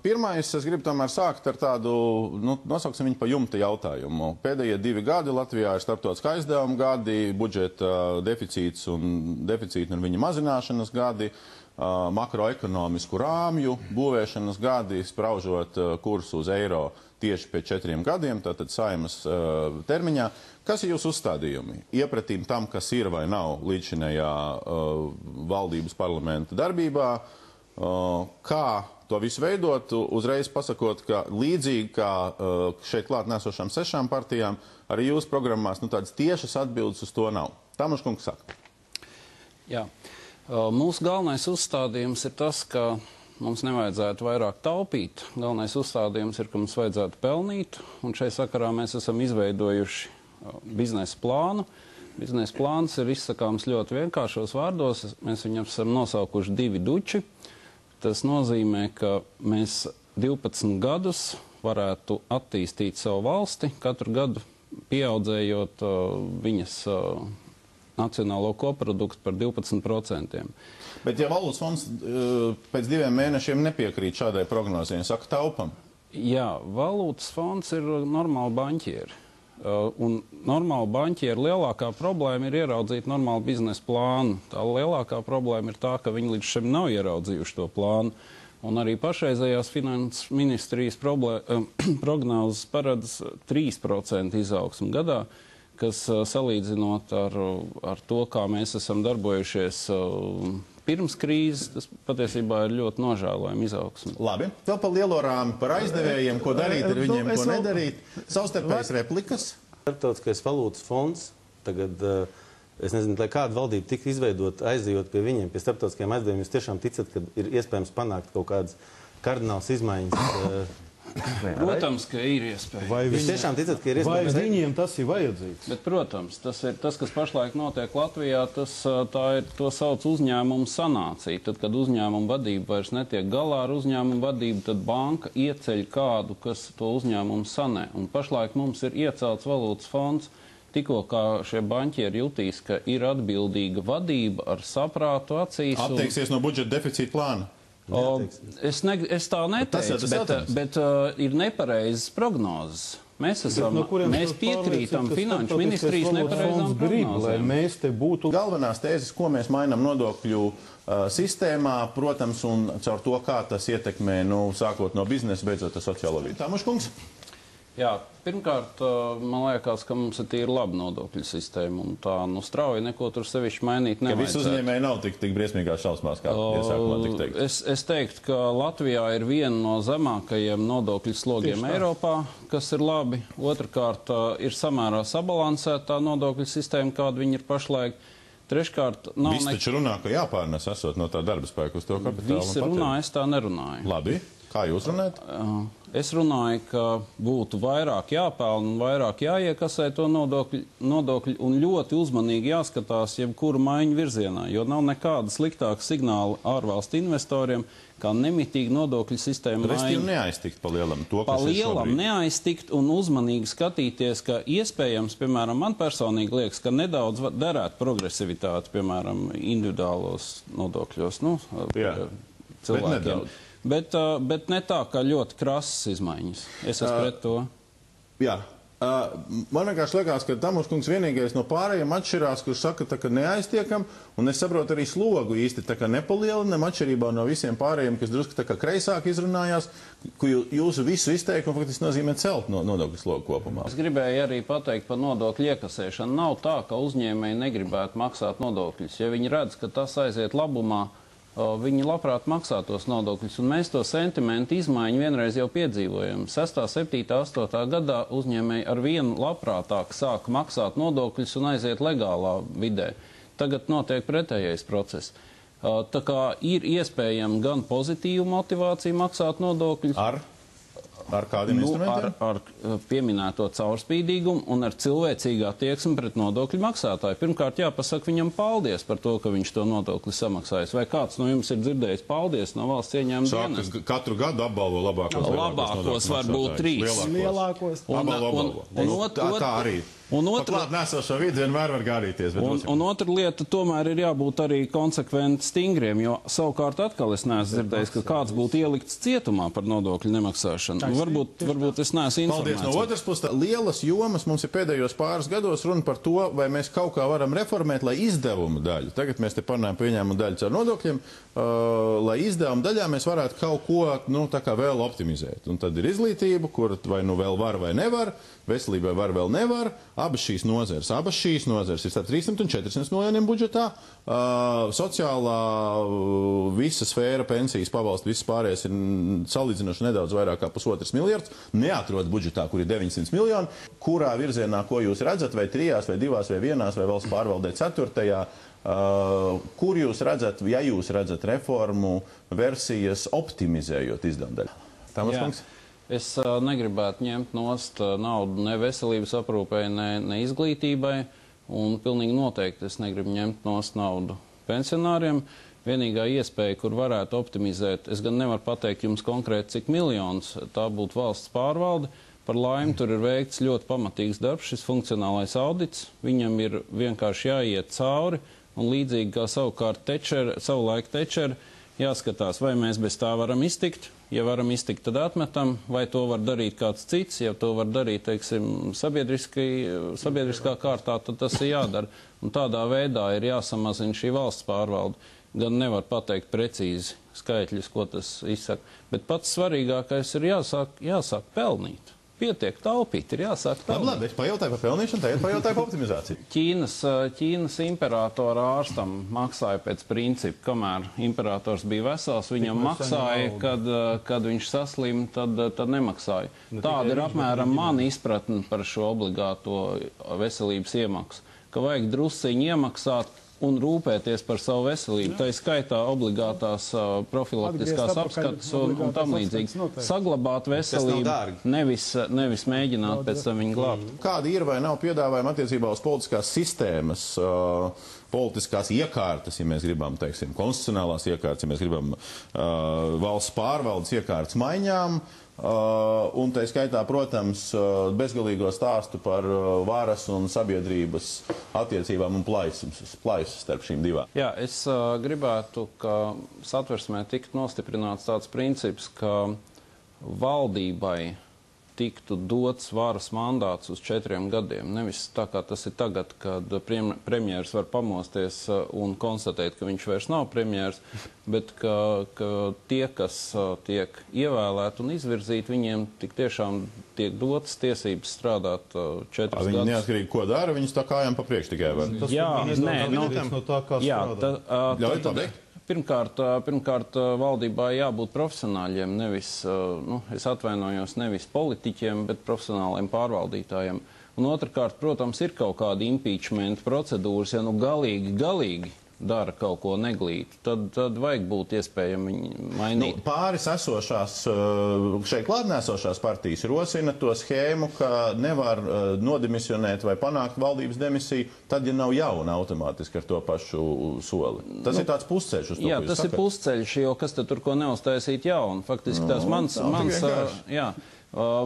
Pirmais, es gribu tomēr sākt ar tādu, nosauksim viņu pa jumta jautājumu. Pēdējie 2 gadi Latvijā ir starptautiskā aizdevuma gadi, budžeta deficīts un viņa mazināšanas gadi, makroekonomisku rāmju būvēšanas gadi, spraužot kursu uz eiro tieši pēc 4 gadiem, tātad Saeimas termiņā. Kas ir jūsu uzstādījumi? Iepratīm tam, kas ir vai nav līdzinējā valdības parlamenta darbībā, kā to visu veidot, uzreiz pasakot, ka līdzīgi kā šeit klāt nesošām 6 partijām, arī jūsu programmās tādas tiešas atbildes uz to nav. Tamuš kungs saka. Jā. Mūsu galvenais uzstādījums ir tas, ka mums nevajadzētu vairāk taupīt. Galvenais uzstādījums ir, ka mums vajadzētu pelnīt, un šai sakarā mēs esam izveidojuši biznesa plānu. Biznesa plāns ir izsakāms ļoti vienkāršos vārdos. Mēs viņam esam nosaukuši 2 duči. Tas nozīmē, ka mēs 12 gadus varētu attīstīt savu valsti, katru gadu pieaudzējot viņas nacionālo koproduktu par 12%. Bet ja valūtas fonds pēc 2 mēnešiem nepiekrīt šādai prognozei, saka taupam? Jā, valūtas fonds ir normāli baņķieri. Un normāli baņķieri lielākā problēma ir ieraudzīt normālu biznesa plānu. Tā lielākā problēma ir tā, ka viņi līdz šim nav ieraudzījuši to plānu. Un arī pašreizējās finanses ministrijas prognozes paredz 3% izaugsmu gadā, kas salīdzinot ar to, kā mēs esam darbojušies pirms krīzes, tas patiesībā ir ļoti nožēlojami izaugsmi. Labi. Vēl par lielo rāmi, par aizdevējiem, ko darīt ar viņiem, ko nedarīt. Savstarpējas replikas. Starptautiskais valūtas fonds, tagad, es nezinu, lai kāda valdība tika izveidot, aizejot pie viņiem, pie starptautiskajiem aizdevējiem, jūs tiešām ticat, ka ir iespējams panākt kaut kādas kardinālas izmaiņas? Protams, ka ir iespēja. Jūs tiešām ticat, ka ir iespējams? Vai viņiem tas ir vajadzīgs? Bet, protams, tas, kas pašlaik notiek Latvijā, to sauc uzņēmumu sanācija. Tad, kad uzņēmuma vadība vairs netiek galā ar uzņēmumu vadību, tad banka ieceļ kādu, kas to uzņēmumu sanē. Un pašlaik mums ir iecelts valūtas fonds, tikko kā šie baņķieri jutīs, ka ir atbildīga vadība ar saprātu acīs. Atteiksies no budžeta deficīta plāna. Es tā neteicu, bet ir nepareizas prognozes. Mēs piekrītam finanšu ministrijas nepareizām prognozēm. Mēs te būtu galvenās tēzes, ko mēs mainām nodokļu sistēmā, protams, un caur to, kā tas ietekmē, sākot no biznesa, beidzot ar sociālo vidi. Tamuš kungs? Jā, pirmkārt, man liekas, ka mums ir tīri laba nodokļu sistēma, un tā, strauji neko tur sevišķi mainīt nevajadzētu. Ka visi uzņēmēji nav tik briesmīgās šausmās, kā iesākumā tik teikt. Es teiktu, ka Latvijā ir viena no zemākajiem nodokļu slogiem Eiropā, kas ir labi. Otrakārt, ir samērā sabalansēta tā nodokļu sistēma, kāda viņi ir pašlaik. Treškārt, nav Visi taču runā, ka jāpārnes esot no tā darba spēka uz to kapitālu. Visi runā, es tā nerunāju. Labi. Kā jūs runājat? Es runāju, ka būtu vairāk jāpelna un vairāk jāiekasē to nodokļu un ļoti uzmanīgi jāskatās jebkuru maiņu virzienā, jo nav nekāda sliktāka signāla ārvalstu investoriem, kā nemitīgi nodokļu sistēma maiņa. Restīvi neaiztikt pa lielam to, kas ir šobrīd. Neaiztikt un uzmanīgi skatīties, ka iespējams, piemēram, man personīgi liekas, ka nedaudz derētu progresivitāti, piemēram, individuālos nodokļos, cilvēkiem. Bet ne tā, kā ļoti krasas izmaiņas. Es esmu pret to. Jā. Man vienkārši liekas, ka Tamuš kungs vienīgais no pārējiem atšķirās, kurš saka, ka neaiztiekam, un es saprotu arī slogu īsti nepalielinam, atšķirībā no visiem pārējiem, kas drusku kreisāk izrunājās, ka jūsu visu izteikumu faktiski nozīmē celt nodokļu slogu kopumā. Es gribēju arī pateikt par nodokļu iekasēšanu. Nav tā, ka uzņēmēji negribētu maksāt nodokļus. Ja viņi redz, ka tas aiziet labumā, viņi labprāt maksā tos nodokļus, un mēs to sentimentu izmaiņu vienreiz jau piedzīvojam. 6., 7., 8. gadā uzņēmēji ar vienu labprātāk sāk maksāt nodokļus un aiziet legālā vidē. Tagad notiek pretējais process. Tā kā ir iespējama gan pozitīva motivācija maksāt nodokļus. Ar kādiem instrumentiem? Ar pieminēto caurspīdīgumu un ar cilvēcīgu attieksmi pret nodokļu maksātāju. Pirmkārt, jāpasaka viņam paldies par to, ka viņš to nodokli samaksājas. Vai kāds no jums ir dzirdējis paldies no valsts ieņēmuma dienas? Katru gadu apbalvo labākos var būt 3. Lielākos. Tā arī. Paklāt nesošo vidi vienmēr var gādīties. Un otra lieta, tomēr ir jābūt arī konsekventi stingriem, jo savukārt atkal es neesmu dzirdējis, ka kāds būtu ielikts cietumā par nodokļu nemaksāšanu. Varbūt es neesmu informēts. Paldies. No otras puses, lielas jomas mums ir pēdējos pāris gados runa par to, vai mēs kaut kā varam reformēt, lai izdevumu daļu. Tagad mēs te parunājam par ieņēmumu daļu ar nodokļiem, lai izdevumu daļā mēs varētu kaut ko, tā kā vēl optimizēt. Un tad ir izglītība, kur vai vēl var vai nevar, veselībai var vēl nevar. Abas šīs nozeres ir starp 300 un 400 miljoniem budžetā. Sociālā visa sfēra, pensijas, pabalsti, viss pārējais ir salīdzinoši nedaudz vairāk kā 1,5 miljards. Neatrod budžetā, kur ir 900 miljoni. Kurā virzienā, ko jūs redzat, vai 3, vai 2, vai 1, vai valsts pārvaldē 4. Kur jūs redzat, ja jūs redzat reformu versijas optimizējot izdevumu daļu? Tāmas kungs? Es negribētu ņemt nost naudu ne veselības aprūpei, ne izglītībai, un pilnīgi noteikti es negribu ņemt nost naudu pensionāriem. Vienīgā iespēja, kur varētu optimizēt, es gan nevaru pateikt jums konkrēti, cik miljonus, tā būtu valsts pārvalde. Par laimi tur ir veikts ļoti pamatīgs darbs, šis funkcionālais audits. Viņam ir vienkārši jāiet cauri, un līdzīgi kā savulaik Tečer, jāskatās, vai mēs bez tā varam iztikt. Ja varam iztikt, tad atmetam, vai to var darīt kāds cits. Ja to var darīt, teiksim, sabiedriskā kārtā, tad tas ir jādara. Un tādā veidā ir jāsamazina šī valsts pārvalde. Gan nevar pateikt precīzi skaitļus, ko tas izsaka. Bet pats svarīgākais ir jāsāk pelnīt. Pietiek taupīt, ir jāsāk pelnīt. Labi, es pajautāju par pelnīšanu, tagad pajautāju par optimizāciju. Ķīnas imperatora ārstam maksāja pēc principa, kamēr imperators bija vesels, viņam maksāja, kad viņš saslim, tad nemaksāja. Tāda ir apmēram mana izpratne par šo obligāto veselības iemaksu, ka vajag drusciņi iemaksāt un rūpēties par savu veselību. Tā ir skaitā obligātās profilaktiskās apskates un tam līdzīgi. Saglabāt veselību, nevis mēģināt pēc tam viņu glābt. Kādi ir vai nav piedāvājumi attiecībā uz politiskās sistēmas, politiskās iekārtas, ja mēs gribam, teiksim, konstitucionālās iekārtas, ja mēs gribam valsts pārvaldes iekārtas maiņām, un tā skaitā, protams, bezgalīgo stāstu par varas un sabiedrības attiecībām un plaisas starp šīm divām. Jā, es gribētu, ka Satversmē tiktu nostiprināts tāds princips, ka valdībai tiktu dots varas mandāts uz 4 gadiem. Nevis tā kā tas ir tagad, kad premjers var pamosties un konstatēt, ka viņš vairs nav premjers, bet ka tie, kas tiek ievēlēti un izvirzīti, viņiem tik tiešām tiek dotas tiesības strādāt 4 gadus. Viņi neatkarīgi, ko dara, viņus tā kājām pa priekšu tikai var. Pirmkārt, valdībā jābūt profesionāļiem, nevis, es atvainojos, nevis politiķiem, bet profesionāliem pārvaldītājiem. Un otrkārt, protams, ir kaut kāda impeachment procedūras, ja galīgi dara kaut ko neglītu, tad vajag būt iespējami mainīt. Pāris esošās, šeit klātnēsošās partijas rosina to schēmu, ka nevar nodimisionēt vai panākt valdības demisiju, tad, ja nav jauna automātiski ar to pašu soli. Tas ir tāds pusceļš uz to, jā, tas ir pusceļš, jo kas tad tur ko neuztaisīt jaunu. Faktiski tās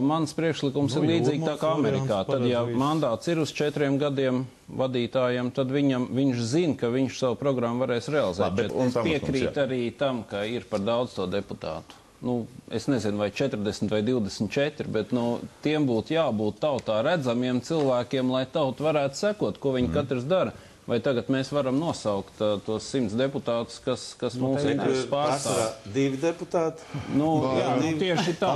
mans priekšlikums ir līdzīgi tā kā Amerikā. Tad, ja mandāts ir uz 4 gadiem vadītājiem, tad viņš zina, ka viņš savu programmu varēs realizēt. Es piekrītu arī tam, ka ir par daudz to deputātu. Es nezinu, vai 40 vai 24, bet tiem būtu jābūt tautā redzamiem cilvēkiem, lai tauta varētu sekot, ko viņi katrs dara. Vai tagad mēs varam nosaukt tos 100 deputātus, kas mūsu intereses pārstāv? 2 deputāti. Tieši tā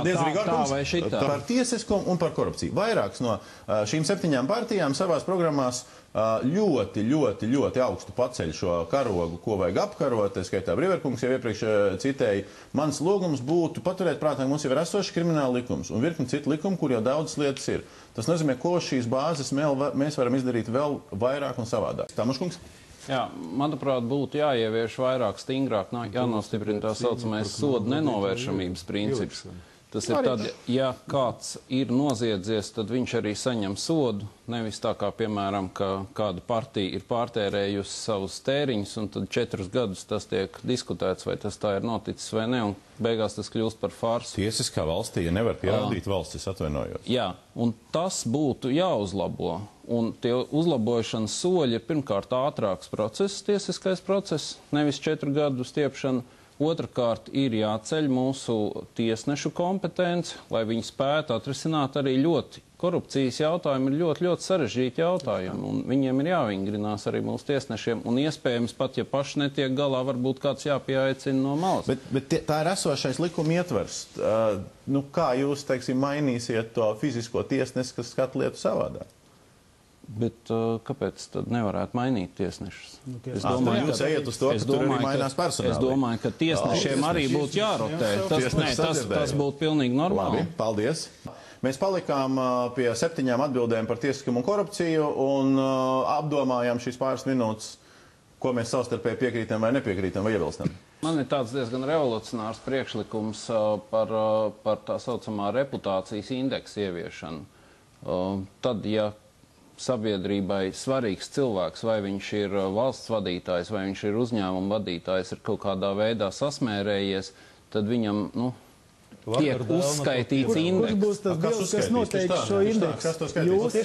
vai šitā. Par tiesiskumu un par korupciju. Vairākas no šīm 7 partijām savās programmās ļoti augstu paceļ šo karogu, ko vajag apkarot. Es skaitā Briverkungs jau iepriekš citēja. Mans lūgums būtu paturēt prātā, mums jau ir esošs krimināla likums un virkni citu likumu, kur jau daudzas lietas ir. Tas nozīmē, ko šīs bāzes mēs varam izdarīt vēl vairāk un savādāk. Tamuškungs? Jā, manuprāt, būtu jāievieš vairāk stingrāk, jānostiprina tā saucamais sodu nenovēršamības princips. Tas ir tad, ja kāds ir noziedzies, tad viņš arī saņem sodu. Nevis tā kā, piemēram, ka kāda partija ir pārtērējusi savus tēriņus, un tad 4 gadus tas tiek diskutēts, vai tas tā ir noticis vai ne, un beigās tas kļūst par farsu. Tiesiskā valstī, ja nevar pierādīt valsts, es atvainojos. Jā, un tas būtu jāuzlabo. Un tie uzlabošanas soļi ir pirmkārt ātrāks process, tiesiskais process, nevis 4 gadu stiepšana. Otrakārt ir jāceļ mūsu tiesnešu kompetence, lai viņi spētu atrisināt arī korupcijas jautājumi ir ļoti sarežģīti jautājumi, un viņiem ir jāvingrinās arī mūsu tiesnešiem, un iespējams pat, ja paši netiek galā, varbūt kāds jāpieaicina no malas. Bet tā ir esošais likuma ietvers. Kā jūs, teiksim, mainīsiet to fizisko tiesnesi, kas skata lietu savādāk? Bet kāpēc tad nevarētu mainīt tiesnešus? Es domāju, jūs ejat uz to, ka tur arī mainās personāli. Es domāju, ka tiesnešiem arī būtu jārotē. Tas būtu pilnīgi normāli. Labi, paldies. Mēs palikām pie 7 atbildēm par tiesiskumu un korupciju un apdomājām šīs pāris minūtes, ko mēs savstarpēji piekrītam vai nepiekrītam vai iebilstam. Man ir tāds diezgan revolucionārs priekšlikums par tā saucamā reputācijas indeksa ieviešanu. Tad, ja sabiedrībai svarīgs cilvēks, vai viņš ir valsts vadītājs, vai viņš ir uzņēmuma vadītājs, ir kaut kādā veidā sasmērējies, tad viņam, tiek uzskaitīts indeks. Kurš būs tas bilds, kas noteiks šo indeksu? Jūs?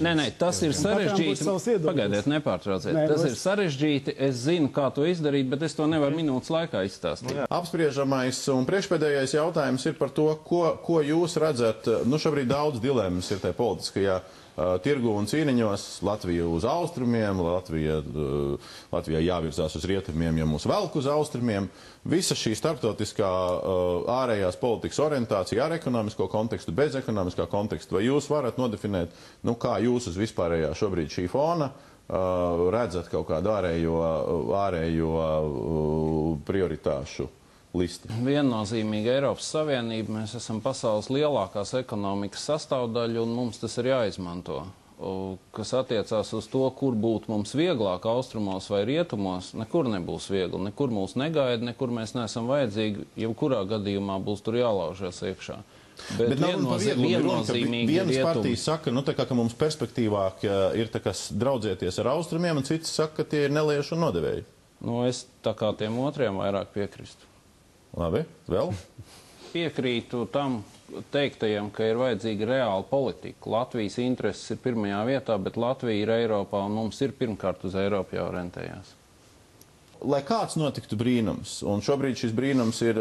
Nē, tas ir sarežģīti. Pagaidiet, nepārtrauciet. Tas ir sarežģīti. Es zinu, kā to izdarīt, bet es to nevaru minūtes laikā izstāstīt. Apspriežamais un priekšpēdējais jautājums ir par to, ko jūs redzat. Šobrīd daudz dilemmas ir tajā politiskajā tirgu un cīniņos. Latvija uz austrumiem, Latvijai jāvirzās uz rietumiem, ja mūs velk uz austrumiem. Visa šī starptautiskā ārējās politikas orientācija ar ekonomisko kontekstu, bez ekonomiskā konteksta. Vai jūs varat nodefinēt, kā jūs uz vispārējā šobrīd šī fona redzat kaut kādu ārējo prioritāšu listi? Viennozīmīgi Eiropas Savienība, mēs esam pasaules lielākās ekonomikas sastāvdaļa, un mums tas ir jāizmanto. Kas attiecās uz to, kur būtu mums vieglāk, austrumos vai rietumos, nekur nebūs viegli, nekur mūs negaida, nekur mēs neesam vajadzīgi, jebkurā gadījumā būs tur jālaužas iekšā. Bet viennozīmīgi vienas partijas saka, ka mums perspektīvāk ir draudzēties ar austrumiem, un citas saka, ka tie ir nelieši un nodevēji. Es tā kā tiem otriem vairāk piekristu. Labi, vēl? Piekrītu tam teiktajam, ka ir vajadzīga reāla politika. Latvijas intereses ir pirmajā vietā, bet Latvija ir Eiropā, un mums ir pirmkārt uz Eiropu jāorientējās. Lai kāds notiktu brīnums, un šobrīd šis brīnums ir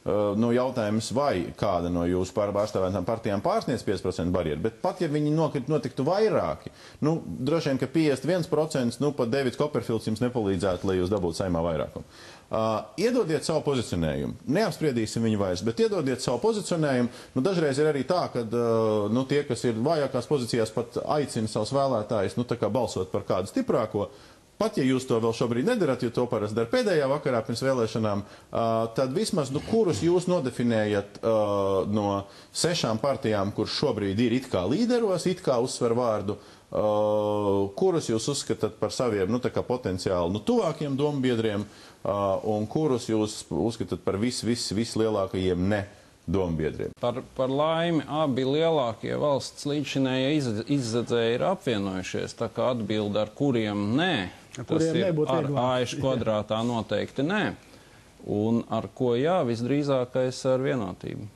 jautājums, vai kāda no jūsu pārstāvētām partijām pārsniedz 5% barjeru, bet pat, ja viņi notiktu vairāki, droši vien, ka 51%, pat Davids Copperfields jums nepalīdzētu, lai jūs dabūtu Saeimā vairākumu. Iedodiet savu pozicionējumu. Neapspriedīsim viņu vairs, bet iedodiet savu pozicionējumu. Dažreiz ir arī tā, ka tie, kas ir vājākās pozīcijās, pat aicina savus vēlētājus balsot par kādu stiprāko. Pat, ja jūs to vēl šobrīd nedarat, jo to parasti dara pēdējā vakarā pirms vēlēšanām, tad vismaz, kurus jūs nodefinējat no 6 partijām, kurš šobrīd ir it kā līderos, it kā uzsver vārdu, kurus jūs uzskatāt par saviem potenciāli tuvākiem dombiedriem, un kurus jūs uzskatāt par vislielākajiem ne dombiedriem? Par laimi abi lielākie valsts līdzšinējie izzadzēji ir apvienojušies, tā kā atbilde ar kuriem nē. Tas ir ar AIŠ kvadrātā noteikti nē. Un ar ko jā, visdrīzākais ar vienotību.